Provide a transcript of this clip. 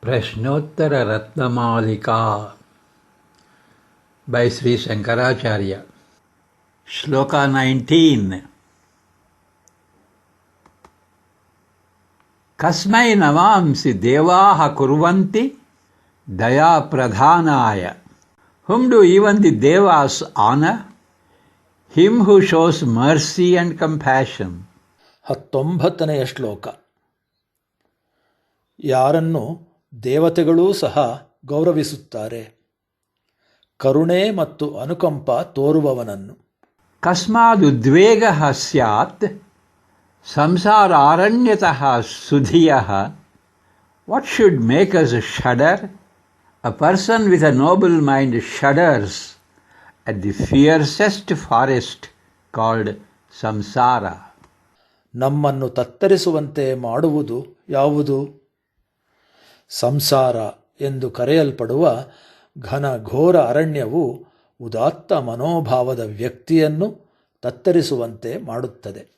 प्रश्नोत्तर Ratnamalika by Sri Shankaracharya. Shloka 19. Kasmai namamsi devaha kurvanti daya pradhanaya. Whom do even the devas honor? Him who shows mercy and compassion. 19ನೇ ಶ್ಲೋಕ. ಯಾರನ್ನು ದೇವತೆಗಳೂ ಸಹ ಗೌರವಿಸುತ್ತಾರೆ, ಕರುಣೆ ಮತ್ತು ಅನುಕಂಪ ತೋರುವವನನ್ನು. ಕಸ್ಮಾದುದ್ವೇಗಃ ಸ್ಯಾತ್ ಸಂಸಾರಾರಣ್ಯತಃ ಸುಧಿಯಃ. What should make us shudder? A person with a noble mind shudders at the fiercest forest called samsara. ನಮ್ಮನ್ನು ತತ್ತರಿಸುವಂತೆ ಮಾಡುವುದು ಯಾವುದು? ಸಂಸಾರ ಎಂದು ಕರೆಯಲ್ಪಡುವ ಘನ ಘೋರ ಅರಣ್ಯವು ಉದಾತ್ತ ಮನೋಭಾವದ ವ್ಯಕ್ತಿಯನ್ನು ತತ್ತರಿಸುವಂತೆ ಮಾಡುತ್ತದೆ.